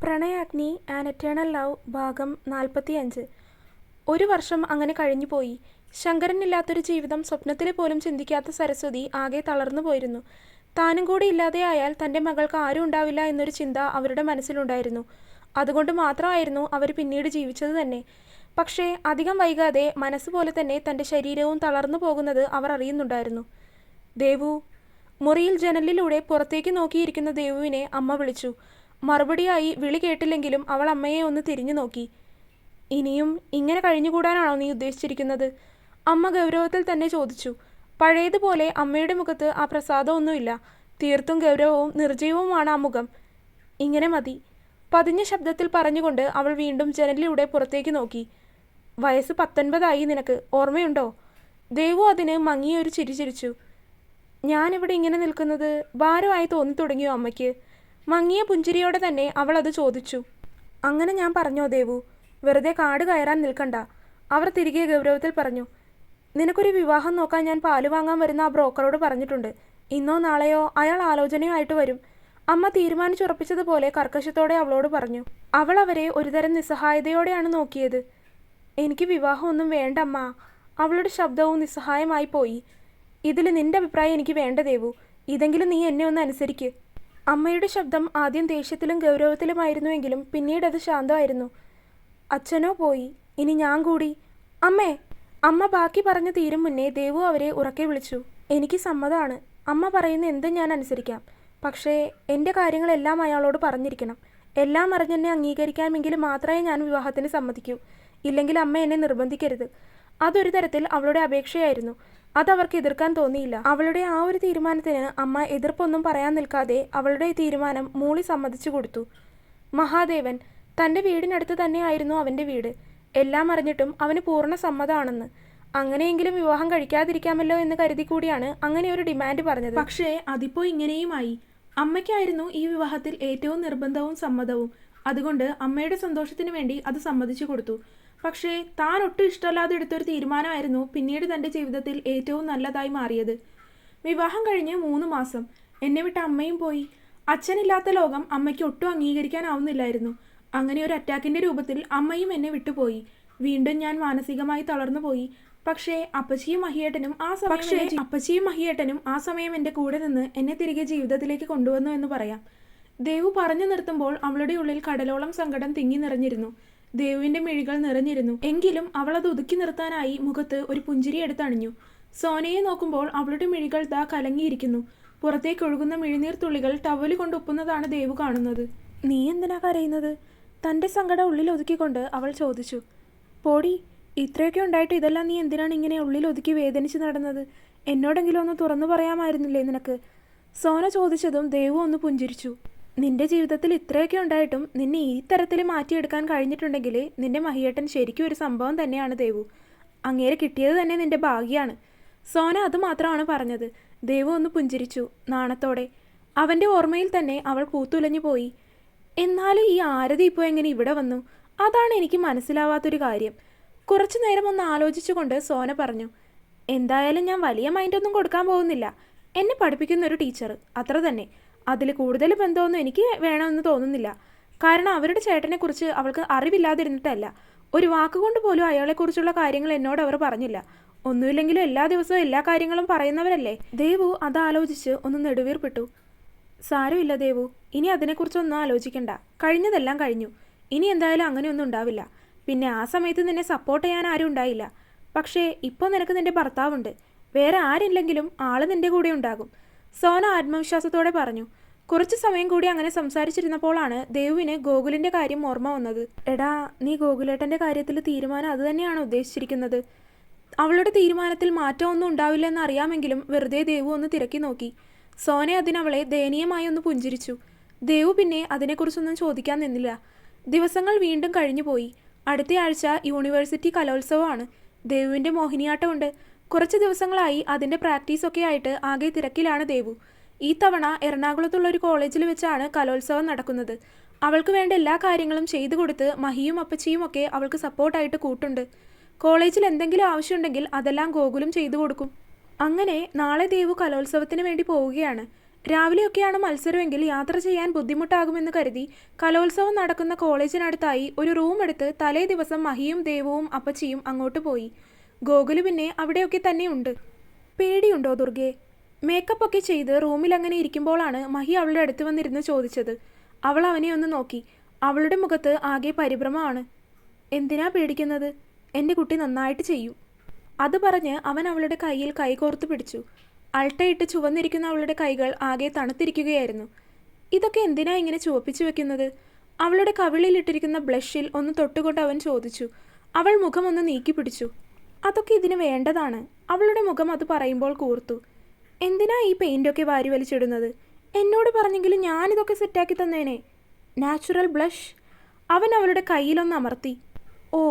Pranayagni and eternal love ഭാഗം 45. ഒരു വർഷം അങ്ങനെ കഴിഞ്ഞുപോയി. ശങ്കരനില്ലാത്തൊരു ജീവിതം സ്വപ്നത്തിലെ പോലും ചിന്തിക്കാത്ത സരസ്വതി ആകെ തളർന്നു പോയിരുന്നു. താനും കൂടി ഇല്ലാതെയായാൽ തൻ്റെ മകൾക്ക് ആരും ഉണ്ടാവില്ല എന്നൊരു ചിന്ത അവരുടെ മനസ്സിലുണ്ടായിരുന്നു. അതുകൊണ്ട് മാത്രമായിരുന്നു അവർ പിന്നീട് ജീവിച്ചത് തന്നെ. പക്ഷേ അധികം വൈകാതെ മനസ്സുപോലെ തന്നെ തൻ്റെ ശരീരവും തളർന്നു പോകുന്നത് അവർ അറിയുന്നുണ്ടായിരുന്നു. ദേവു. മുറിയിൽ ജനലിലൂടെ പുറത്തേക്ക് നോക്കിയിരിക്കുന്ന ദേവുവിനെ അമ്മ വിളിച്ചു. മറുപടിയായി വിളി കേട്ടില്ലെങ്കിലും അവൾ അമ്മയെ ഒന്ന് തിരിഞ്ഞു നോക്കി. ഇനിയും ഇങ്ങനെ കഴിഞ്ഞുകൂടാനാണോ നീ ഉദ്ദേശിച്ചിരിക്കുന്നത്? അമ്മ ഗൗരവത്തിൽ തന്നെ ചോദിച്ചു. പഴയതുപോലെ അമ്മയുടെ മുഖത്ത് ആ പ്രസാദമൊന്നുമില്ല. തീർത്തും ഗൗരവവും നിർജീവവുമാണ് ആ മുഖം. ഇങ്ങനെ മതി, പതിഞ്ഞ ശബ്ദത്തിൽ പറഞ്ഞുകൊണ്ട് അവൾ വീണ്ടും ജനലിലൂടെ പുറത്തേക്ക് നോക്കി. വയസ്സ് 19 നിനക്ക്, ഓർമ്മയുണ്ടോ? ദേവു അതിന് മങ്ങിയൊരു ചിരി ചിരിച്ചു. ഞാനിവിടെ ഇങ്ങനെ നിൽക്കുന്നത് ഭാരമായി തോന്നി തുടങ്ങിയോ അമ്മയ്ക്ക്? മങ്ങിയ പുഞ്ചിരിയോടെ തന്നെ അവൾ അത് ചോദിച്ചു. അങ്ങനെ ഞാൻ പറഞ്ഞോ ദേവു? വെറുതെ കാട് കയറാൻ നിൽക്കണ്ട. അവർ തിരികെ ഗൗരവത്തിൽ പറഞ്ഞു. നിനക്കൊരു വിവാഹം നോക്കാൻ ഞാൻ പാല് വാങ്ങാൻ വരുന്ന ആ ബ്രോക്കറോട് പറഞ്ഞിട്ടുണ്ട്. ഇന്നോ നാളെയോ അയാൾ ആലോചനയുമായിട്ട് വരും. അമ്മ തീരുമാനിച്ചുറപ്പിച്ചതുപോലെ കർക്കശത്തോടെ അവളോട് പറഞ്ഞു. അവൾ അവരെ ഒരുതരം നിസ്സഹായതയോടെയാണ് നോക്കിയത്. എനിക്ക് വിവാഹമൊന്നും വേണ്ടമ്മ. അവളുടെ ശബ്ദവും നിസ്സഹായമായി പോയി. ഇതിൽ നിന്റെ അഭിപ്രായം എനിക്ക് വേണ്ട ദേവു. ഇതെങ്കിലും നീ എന്നെ ഒന്ന് അനുസരിക്ക്. അമ്മയുടെ ശബ്ദം ആദ്യം ദേഷ്യത്തിലും ഗൗരവത്തിലുമായിരുന്നുവെങ്കിലും പിന്നീട് അത് ശാന്തമായിരുന്നു. അച്ഛനോ പോയി, ഇനി ഞാൻ കൂടി. അമ്മേ. അമ്മ ബാക്കി പറഞ്ഞു തീരും മുന്നേ ദേവു അവരെ ഉറക്കെ വിളിച്ചു. എനിക്ക് സമ്മതമാണ്. അമ്മ പറയുന്ന എന്തും ഞാൻ അനുസരിക്കാം. പക്ഷേ എൻ്റെ കാര്യങ്ങളെല്ലാം അയാളോട് പറഞ്ഞിരിക്കണം. എല്ലാം അറിഞ്ഞെന്നെ അംഗീകരിക്കാമെങ്കിൽ മാത്രമേ ഞാൻ വിവാഹത്തിന് സമ്മതിക്കൂ. ഇല്ലെങ്കിൽ അമ്മ എന്നെ നിർബന്ധിക്കരുത്. അതൊരു തരത്തിൽ അവളുടെ അപേക്ഷയായിരുന്നു. അതവർക്ക് എതിർക്കാൻ തോന്നിയില്ല. അവളുടെ ആ ഒരു തീരുമാനത്തിന് അമ്മ എതിർപ്പൊന്നും പറയാൻ നിൽക്കാതെ അവളുടെ തീരുമാനം മൂളി സമ്മതിച്ചു കൊടുത്തു. മഹാദേവൻ. തൻ്റെ വീടിനടുത്ത് തന്നെയായിരുന്നു അവൻ്റെ വീട്. എല്ലാം അറിഞ്ഞിട്ടും അവന് പൂർണ്ണ സമ്മതമാണെന്ന്. അങ്ങനെയെങ്കിലും വിവാഹം കഴിക്കാതിരിക്കാമല്ലോ എന്ന് കരുതി കൂടിയാണ് അങ്ങനെ ഒരു ഡിമാൻഡ് പറഞ്ഞത്. പക്ഷേ അതിപ്പോൾ ഇങ്ങനെയുമായി. അമ്മയ്ക്കായിരുന്നു ഈ വിവാഹത്തിൽ ഏറ്റവും നിർബന്ധവും സമ്മതവും. അതുകൊണ്ട് അമ്മയുടെ സന്തോഷത്തിന് വേണ്ടി അത് സമ്മതിച്ചു കൊടുത്തു. പക്ഷേ താൻ ഒട്ടും ഇഷ്ടമല്ലാതെ എടുത്തൊരു തീരുമാനമായിരുന്നു പിന്നീട് തൻ്റെ ജീവിതത്തിൽ ഏറ്റവും നല്ലതായി മാറിയത്. വിവാഹം കഴിഞ്ഞ് 3 മാസം എന്നെ വിട്ട അമ്മയും പോയി. അച്ഛനില്ലാത്ത ലോകം അമ്മയ്ക്ക് ഒട്ടും അംഗീകരിക്കാനാവുന്നില്ലായിരുന്നു. അങ്ങനെ ഒരു അറ്റാക്കിൻ്റെ രൂപത്തിൽ അമ്മയും എന്നെ വിട്ടുപോയി. വീണ്ടും ഞാൻ മാനസികമായി തളർന്നു പോയി. പക്ഷേ അപ്പച്ചിയും മഹിയേട്ടനും ആ സമയം എൻ്റെ കൂടെ നിന്ന് എന്നെ തിരികെ ജീവിതത്തിലേക്ക് കൊണ്ടുവന്നു എന്ന് പറയാം. ദേവു പറഞ്ഞു നിർത്തുമ്പോൾ അവളുടെ ഉള്ളിൽ കടലോളം സങ്കടം തിങ്ങി നിറഞ്ഞിരുന്നു. ദേവുവിൻ്റെ മിഴികൾ നിറഞ്ഞിരുന്നു. എങ്കിലും അവൾ അത് ഒതുക്കി നിർത്താനായി മുഖത്ത് ഒരു പുഞ്ചിരി എടുത്തണിഞ്ഞു. സോനയെ നോക്കുമ്പോൾ അവളുടെ മിഴികൾ ദാ കലങ്ങിയിരിക്കുന്നു. പുറത്തേക്ക് ഒഴുകുന്ന മിഴിനീർ തുള്ളികൾ ടവല് കൊണ്ട് ഒപ്പുന്നതാണ് ദേവു കാണുന്നത്. നീ എന്തിനാ കരയുന്നത്? തൻ്റെ സങ്കടം ഉള്ളിൽ ഒതുക്കിക്കൊണ്ട് അവൾ ചോദിച്ചു. പോടി, ഇത്രയൊക്കെ ഉണ്ടായിട്ട് ഇതെല്ലാം നീ എന്തിനാണ് ഇങ്ങനെ ഉള്ളിൽ ഒതുക്കി വേദനിച്ച് നടന്നത്? എന്നോടെങ്കിലും ഒന്ന് തുറന്നു പറയാമായിരുന്നില്ലേ നിനക്ക്? സോന ചോദിച്ചതും ദേവു ഒന്ന് പുഞ്ചിരിച്ചു. നിന്റെ ജീവിതത്തിൽ ഇത്രയൊക്കെ ഉണ്ടായിട്ടും നിന്നെ ഈ തരത്തിൽ മാറ്റിയെടുക്കാൻ കഴിഞ്ഞിട്ടുണ്ടെങ്കിൽ നിന്റെ മഹിയേട്ടൻ ശരിക്കും ഒരു സംഭവം തന്നെയാണ് ദേവു. അങ്ങേരെ കിട്ടിയത് തന്നെ നിന്റെ ഭാഗ്യമാണ്. സോന അത് മാത്രമാണ് പറഞ്ഞത്. ദേവു ഒന്ന് പുഞ്ചിരിച്ചു നാണത്തോടെ. അവൻ്റെ ഓർമ്മയിൽ തന്നെ അവൾ പൂത്തുലഞ്ഞു പോയി. എന്നാലും ഈ ആരതി ഇപ്പോൾ എങ്ങനെ ഇവിടെ വന്നു? അതാണ് എനിക്ക് മനസ്സിലാവാത്തൊരു കാര്യം. കുറച്ചു നേരം ഒന്ന് ആലോചിച്ചുകൊണ്ട് സോന പറഞ്ഞു. എന്തായാലും ഞാൻ വലിയ മൈൻഡൊന്നും കൊടുക്കാൻ പോകുന്നില്ല. എന്നെ പഠിപ്പിക്കുന്ന ഒരു ടീച്ചർ, അത്ര തന്നെ. അതിൽ കൂടുതൽ ബന്ധമൊന്നും എനിക്ക് വേണമെന്ന് തോന്നുന്നില്ല. കാരണം അവരുടെ ചേട്ടനെക്കുറിച്ച് അവൾക്ക് അറിവില്ലാതിരുന്നിട്ടല്ല. ഒരു വാക്കുകൊണ്ട് പോലും അയാളെക്കുറിച്ചുള്ള കാര്യങ്ങൾ എന്നോട് അവർ പറഞ്ഞില്ല. ഒന്നുമില്ലെങ്കിലും എല്ലാ ദിവസവും എല്ലാ കാര്യങ്ങളും പറയുന്നവരല്ലേ. ദേവു അതാലോചിച്ച് ഒന്ന് നെടുവീർപ്പിട്ടു. സാരമില്ല ദേവു, ഇനി അതിനെക്കുറിച്ചൊന്നും ആലോചിക്കണ്ട. കഴിഞ്ഞതെല്ലാം കഴിഞ്ഞു. ഇനി എന്തായാലും അങ്ങനെയൊന്നും ഉണ്ടാവില്ല. പിന്നെ ആ സമയത്ത് നിന്നെ സപ്പോർട്ട് ചെയ്യാൻ ആരും ഉണ്ടായില്ല. പക്ഷേ ഇപ്പോൾ നിനക്ക് നിൻ്റെ ഭർത്താവുണ്ട്. വേറെ ആരില്ലെങ്കിലും ആൾ നിൻ്റെ കൂടെ ഉണ്ടാകും. സോന ആത്മവിശ്വാസത്തോടെ പറഞ്ഞു. കുറച്ചു സമയം കൂടി അങ്ങനെ സംസാരിച്ചിരുന്നപ്പോഴാണ് ദേവുവിന് ഗോകുലിൻ്റെ കാര്യം ഓർമ്മ വന്നത്. എടാ, നീ ഗോകുലേട്ടൻ്റെ കാര്യത്തിൽ തീരുമാനം അതുതന്നെയാണ് ഉദ്ദേശിച്ചിരിക്കുന്നത്? അവളുടെ തീരുമാനത്തിൽ മാറ്റമൊന്നും ഉണ്ടാവില്ലെന്ന് അറിയാമെങ്കിലും വെറുതെ ദേവു ഒന്ന് തിരക്കി നോക്കി. സോന അതിനവളെ ദയനീയമായി ഒന്ന് പുഞ്ചിരിച്ചു. ദേവു പിന്നെ അതിനെക്കുറിച്ചൊന്നും ചോദിക്കാൻ നിന്നില്ല. ദിവസങ്ങൾ വീണ്ടും കഴിഞ്ഞുപോയി. അടുത്തയാഴ്ച യൂണിവേഴ്സിറ്റി കലോത്സവമാണ്. ദേവുവിൻ്റെ മോഹിനിയാട്ടമുണ്ട്. കുറച്ച് ദിവസങ്ങളായി അതിൻ്റെ പ്രാക്ടീസൊക്കെ ആയിട്ട് ആകെ തിരക്കിലാണ് ദേവു. ഈ തവണ എറണാകുളത്തുള്ള ഒരു കോളേജിൽ വെച്ചാണ് കലോത്സവം നടക്കുന്നത്. അവൾക്ക് വേണ്ട എല്ലാ കാര്യങ്ങളും ചെയ്തു കൊടുത്ത് മഹിയും അപ്പച്ചിയും ഒക്കെ അവൾക്ക് സപ്പോർട്ടായിട്ട് കൂട്ടുണ്ട്. കോളേജിൽ എന്തെങ്കിലും ആവശ്യമുണ്ടെങ്കിൽ അതെല്ലാം ഗോകുലും ചെയ്തു കൊടുക്കും. അങ്ങനെ നാളെ ദേവു കലോത്സവത്തിന് വേണ്ടി പോവുകയാണ്. രാവിലെയൊക്കെയാണ് മത്സരമെങ്കിൽ യാത്ര ചെയ്യാൻ ബുദ്ധിമുട്ടാകുമെന്ന് കരുതി കലോത്സവം നടക്കുന്ന കോളേജിനടുത്തായി ഒരു റൂം എടുത്ത് തലേ ദിവസം മഹിയും ദേവുവും അപ്പച്ചിയും അങ്ങോട്ട് പോയി. ഗോകുല് പിന്നെ അവിടെയൊക്കെ തന്നെയുണ്ട്. പേടിയുണ്ടോ ദുർഗെ? മേക്കപ്പ് ഒക്കെ ചെയ്ത് റൂമിൽ അങ്ങനെ ഇരിക്കുമ്പോഴാണ് മഹി അവളുടെ അടുത്ത് വന്നിരുന്ന് ചോദിച്ചത്. അവൾ അവനെ ഒന്ന് നോക്കി. അവളുടെ മുഖത്ത് ആകെ പരിഭ്രമമാണ്. എന്തിനാ പേടിക്കുന്നത്? എൻ്റെ കുട്ടി നന്നായിട്ട് ചെയ്യും. അത് പറഞ്ഞ് അവൻ അവളുടെ കയ്യിൽ കൈകോർത്ത് പിടിച്ചു. അൾട്ടയിട്ട് ചുവന്നിരിക്കുന്ന അവളുടെ കൈകൾ ആകെ തണുത്തിരിക്കുകയായിരുന്നു. ഇതൊക്കെ എന്തിനാ ഇങ്ങനെ ചുവപ്പിച്ചു വെക്കുന്നത്? അവളുടെ കവിളിലിട്ടിരിക്കുന്ന ബ്ലഷിൽ ഒന്ന് തൊട്ടുകൊണ്ട് അവൻ ചോദിച്ചു. അവൾ മുഖം ഒന്ന് നീക്കി പിടിച്ചു. അതൊക്കെ ഇതിന് വേണ്ടതാണ്. അവളുടെ മുഖം അത് പറയുമ്പോൾ കൂർത്തു. എന്തിനാ ഈ പെയിൻ്റൊക്കെ വാരി വലിച്ചിടുന്നത്? എന്നോട് പറഞ്ഞെങ്കിലും ഞാനിതൊക്കെ സെറ്റാക്കി തന്നേനെ. Natural blush. അവൻ അവളുടെ കയ്യിലൊന്ന് അമർത്തി. ഓ,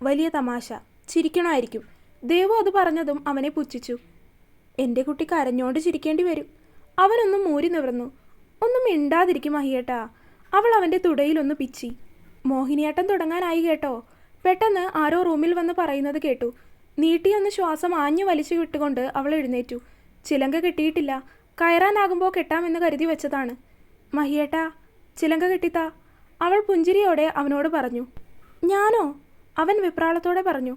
വലിയ തമാശ. ചിരിക്കണമായിരിക്കും. ദേവു അത് പറഞ്ഞതും അവനെ പുച്ഛിച്ചു. എൻ്റെ കുട്ടി കരഞ്ഞോണ്ട് ചിരിക്കേണ്ടി വരും. അവനൊന്നും മൂരി നിവർന്നു. ഒന്നും മിണ്ടാതിരിക്കും മഹിയേട്ടാ. അവൾ അവൻ്റെ തുടയിലൊന്ന് പിച്ചി. മോഹിനിയാട്ടം തുടങ്ങാനായി കേട്ടോ. പെട്ടെന്ന് ആരോ റൂമിൽ വന്ന് പറയുന്നത് കേട്ടു. നീട്ടിയൊന്ന് ശ്വാസം ആഞ്ഞു വലിച്ചു വിട്ടുകൊണ്ട് അവൾ എഴുന്നേറ്റു. ചിലങ്ക കെട്ടിയിട്ടില്ല. കയറാനാകുമ്പോൾ കെട്ടാമെന്ന് കരുതി വെച്ചതാണ്. മഹിയേട്ടാ, ചിലങ്ക കെട്ടിത്താ. അവൾ പുഞ്ചിരിയോടെ അവനോട് പറഞ്ഞു. ഞാനോ? അവൻ വെപ്രാളത്തോടെ പറഞ്ഞു.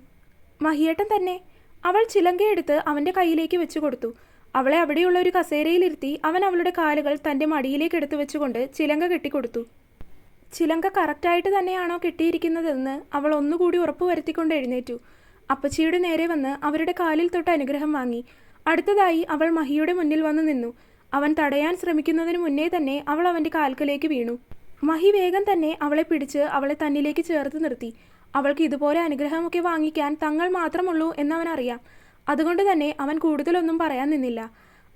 മഹിയേട്ടൻ തന്നെ. അവൾ ചിലങ്കയെടുത്ത് അവൻ്റെ കയ്യിലേക്ക് വെച്ചു കൊടുത്തു. അവളെ അവിടെയുള്ള ഒരു കസേരയിലിരുത്തി അവൻ അവളുടെ കാലുകൾ തൻ്റെ മടിയിലേക്ക് എടുത്തു വെച്ചുകൊണ്ട് ചിലങ്ക കെട്ടിക്കൊടുത്തു. ചിലങ്ക കറക്റ്റായിട്ട് തന്നെയാണോ കെട്ടിയിരിക്കുന്നതെന്ന് അവൾ ഒന്നുകൂടി ഉറപ്പുവരുത്തിക്കൊണ്ട് എഴുന്നേറ്റു. അപ്പച്ചിയുടെ നേരെ വന്ന് അവരുടെ കാലിൽ തൊട്ട് അനുഗ്രഹം വാങ്ങി. അടുത്തതായി അവൾ മഹിയുടെ മുന്നിൽ വന്നു നിന്നു. അവൻ തടയാൻ ശ്രമിക്കുന്നതിന് മുന്നേ തന്നെ അവൾ അവൻ്റെ കാൽക്കലേക്ക് വീണു. മഹി വേഗം തന്നെ അവളെ പിടിച്ച് അവളെ തന്നിലേക്ക് ചേർത്ത് നിർത്തി. അവൾക്ക് ഇതുപോലെ അനുഗ്രഹമൊക്കെ വാങ്ങിക്കാൻ തങ്ങൾ മാത്രമുള്ളൂ എന്നവനറിയാം. അതുകൊണ്ട് തന്നെ അവൻ കൂടുതലൊന്നും പറയാൻ നിന്നില്ല.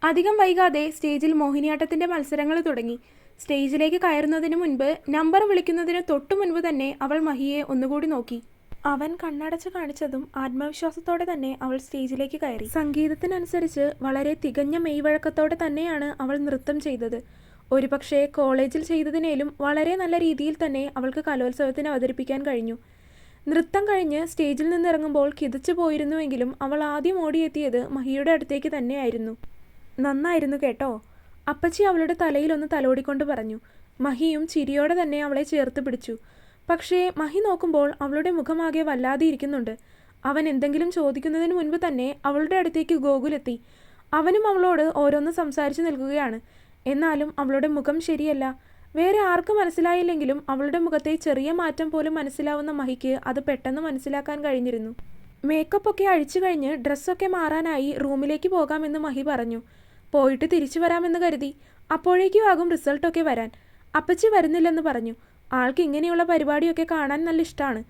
അധികം വൈകാതെ സ്റ്റേജിൽ മോഹിനിയാട്ടത്തിൻ്റെ മത്സരങ്ങൾ തുടങ്ങി. സ്റ്റേജിലേക്ക് കയറുന്നതിന് മുൻപ്, നമ്പർ വിളിക്കുന്നതിന് തൊട്ടു മുൻപ് തന്നെ അവൾ മഹിയെ ഒന്നുകൂടി നോക്കി. അവൻ കണ്ണടച്ച് കാണിച്ചതും ആത്മവിശ്വാസത്തോടെ തന്നെ അവൾ സ്റ്റേജിലേക്ക് കയറി. സംഗീതത്തിനനുസരിച്ച് വളരെ തികഞ്ഞ മെയ്വഴക്കത്തോടെ തന്നെയാണ് അവൾ നൃത്തം ചെയ്തത്. ഒരുപക്ഷെ കോളേജിൽ ചെയ്തതിനേലും വളരെ നല്ല രീതിയിൽ തന്നെ അവൾക്ക് കലോത്സവത്തിന് അവതരിപ്പിക്കാൻ കഴിഞ്ഞു. നൃത്തം കഴിഞ്ഞ് സ്റ്റേജിൽ നിന്നിറങ്ങുമ്പോൾ കിതച്ചു പോയിരുന്നുവെങ്കിലും അവൾ ആദ്യം ഓടിയെത്തിയത് മഹിയുടെ അടുത്തേക്ക് തന്നെയായിരുന്നു. നന്നായിരുന്നു കേട്ടോ, അപ്പച്ചി അവളുടെ തലയിലൊന്ന് തലോടിക്കൊണ്ട് പറഞ്ഞു. മഹിയും ചിരിയോടെ തന്നെ അവളെ ചേർത്ത് പിടിച്ചു. പക്ഷേ മഹി നോക്കുമ്പോൾ അവളുടെ മുഖമാകെ വല്ലാതെ ഇരിക്കുന്നുണ്ട്. അവൻ എന്തെങ്കിലും ചോദിക്കുന്നതിന് മുൻപ് തന്നെ അവളുടെ അടുത്തേക്ക് ഗോകുലെത്തി. അവനും അവളോട് ഓരോന്ന് സംസാരിച്ചു നിൽക്കുകയാണ്. എന്നാലും അവളുടെ മുഖം ശരിയല്ല. വേറെ ആർക്കും മനസ്സിലായില്ലെങ്കിലും അവളുടെ മുഖത്തെ ചെറിയ മാറ്റം പോലും മനസ്സിലാവുന്ന മഹിക്ക് അത് പെട്ടെന്ന് മനസ്സിലാക്കാൻ കഴിഞ്ഞിരുന്നു. മേക്കപ്പൊക്കെ അഴിച്ചു കഴിഞ്ഞ് ഡ്രസ്സൊക്കെ മാറാനായി റൂമിലേക്ക് പോകാമെന്ന് മഹി പറഞ്ഞു. പോയിട്ട് തിരിച്ചു വരാമെന്ന് കരുതി. അപ്പോഴേക്കും ആകും റിസൾട്ടൊക്കെ വരാൻ. അപ്പച്ചി വരുന്നില്ലെന്ന് പറഞ്ഞു. ആൾക്ക് ഇങ്ങനെയുള്ള പരിപാടിയൊക്കെ കാണാൻ നല്ല ഇഷ്ടമാണ്.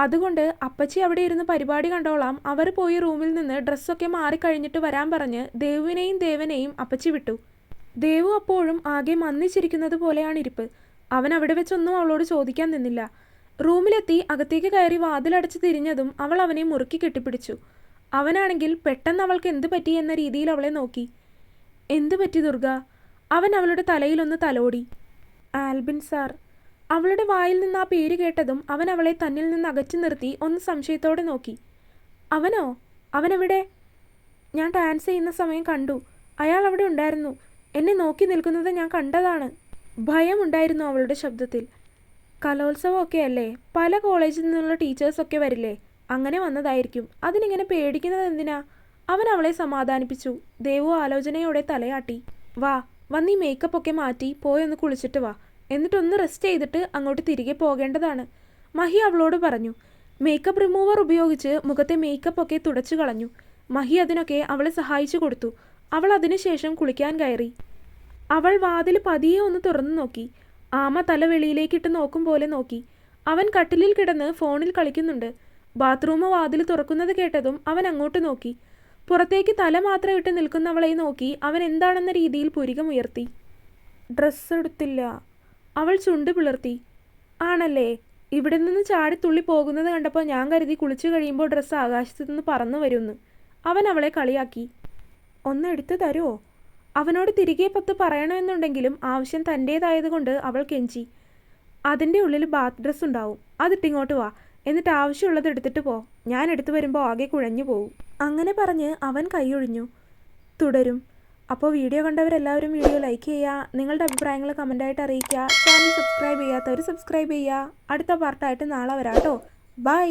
അതുകൊണ്ട് അപ്പച്ചി അവിടെ ഇരുന്ന് പരിപാടി കണ്ടോളാം. അവർ പോയി റൂമിൽ നിന്ന് ഡ്രസ്സൊക്കെ മാറിക്കഴിഞ്ഞിട്ട് വരാൻ പറഞ്ഞ് ദേവുവിനെയും ദേവനെയും അപ്പച്ചി വിട്ടു. ദേവു അപ്പോഴും ആകെ മന്ദിച്ചിരിക്കുന്നത് പോലെയാണിരിപ്പ്. അവൻ അവിടെ വെച്ചൊന്നും അവളോട് ചോദിക്കാൻ നിന്നില്ല. റൂമിലെത്തി അകത്തേക്ക് കയറി വാതിലടച്ച് തിരിഞ്ഞതും അവൾ അവനെ മുറുക്കി കെട്ടിപ്പിടിച്ചു. അവനാണെങ്കിൽ പെട്ടെന്ന് അവൾക്ക് എന്ത് പറ്റി എന്ന രീതിയിൽ അവളെ നോക്കി. എന്തു പറ്റി ദുർഗ? അവൻ അവളുടെ തലയിലൊന്ന് തലോടി. ആൽബിൻ സാർ. അവളുടെ വായിൽ നിന്ന് ആ പേര് കേട്ടതും അവൻ അവളെ തന്നിൽ നിന്ന് അകറ്റി നിർത്തി ഒന്ന് സംശയത്തോടെ നോക്കി. അവനോ? അവനെവിടെ? ഞാൻ ഡാൻസ് ചെയ്യുന്ന സമയം കണ്ടു. അയാൾ അവിടെ ഉണ്ടായിരുന്നു. എന്നെ നോക്കി നിൽക്കുന്നത് ഞാൻ കണ്ടതാണ്. ഭയമുണ്ടായിരുന്നു അവളുടെ ശബ്ദത്തിൽ. കലോത്സവമൊക്കെ അല്ലേ, പല കോളേജിൽ നിന്നുള്ള ടീച്ചേഴ്സൊക്കെ വരില്ലേ, അങ്ങനെ വന്നതായിരിക്കും. അതിനിങ്ങനെ പേടിക്കുന്നത് എന്തിനാ? അവൻ അവളെ സമാധാനിപ്പിച്ചു. ദേവു ആലോചനയോടെ തലയാട്ടി. വാ, വന്ന് ഈ മേക്കപ്പൊക്കെ മാറ്റി പോയൊന്ന് കുളിച്ചിട്ട് വാ. എന്നിട്ടൊന്ന് റെസ്റ്റ് ചെയ്തിട്ട് അങ്ങോട്ട് തിരികെ പോകേണ്ടതാണ്. മഹി അവളോട് പറഞ്ഞു. മേക്കപ്പ് റിമൂവർ ഉപയോഗിച്ച് മുഖത്തെ മേക്കപ്പൊക്കെ തുടച്ചു കളഞ്ഞു. മഹി അതിനൊക്കെ അവളെ സഹായിച്ചു കൊടുത്തു. അവൾ അതിനുശേഷം കുളിക്കാൻ കയറി. അവൾ വാതിൽ പതിയെ ഒന്ന് തുറന്നു നോക്കി. ആമ തല വെളിയിലേക്കിട്ട് നോക്കും പോലെ നോക്കി. അവൻ കട്ടിലിൽ കിടന്ന് ഫോണിൽ കളിക്കുന്നുണ്ട്. ബാത്റൂം വാതിൽ തുറക്കുന്നത് കേട്ടതും അവൻ അങ്ങോട്ട് നോക്കി. പുറത്തേക്ക് തല മാത്രം ഇട്ട് നിൽക്കുന്നവളെ നോക്കി അവൻ എന്താണെന്ന രീതിയിൽ പുരികമുയർത്തി. ഡ്രസ്സ് എടുത്തില്ല. അവൾ ചുണ്ട് പിളർത്തി. ആണല്ലേ? ഇവിടെ നിന്ന് ചാടിത്തുള്ളി പോകുന്നത് കണ്ടപ്പോൾ ഞാൻ കരുതി കുളിച്ചു കഴിയുമ്പോൾ ഡ്രസ്സ് ആകാശത്തു നിന്ന് പറന്നു വരുമെന്ന്. അവൻ അവളെ കളിയാക്കി. ഒന്ന് എടുത്തു തരുമോ? അവനോട് തിരികെ പത്ത് പറയണമെന്നുണ്ടെങ്കിലും ആവശ്യം തൻ്റേതായതുകൊണ്ട് അവൾ കെഞ്ചി. അതിൻ്റെ ഉള്ളിൽ ബാത്ത് ഡ്രസ്സ് ഉണ്ടാവും. അതിട്ടിങ്ങോട്ട് വാ. എന്നിട്ട് ആവശ്യമുള്ളത് എടുത്തിട്ട് പോ. ഞാൻ എടുത്തു വരുമ്പോൾ ആകെ കുഴഞ്ഞു പോവും. അങ്ങനെ പറഞ്ഞ് അവൻ കൈയൊഴിഞ്ഞു. തുടരും. അപ്പോൾ വീഡിയോ കണ്ടവരെല്ലാവരും വീഡിയോ ലൈക്ക് ചെയ്യുക, നിങ്ങളുടെ അഭിപ്രായങ്ങൾ കമൻ്റായിട്ട് അറിയിക്കുക, ചാനൽ സബ്സ്ക്രൈബ് ചെയ്യാത്തവർ സബ്സ്ക്രൈബ് ചെയ്യുക. അടുത്ത പാർട്ടായിട്ട് നാളെ വരാം കേട്ടോ. ബൈ.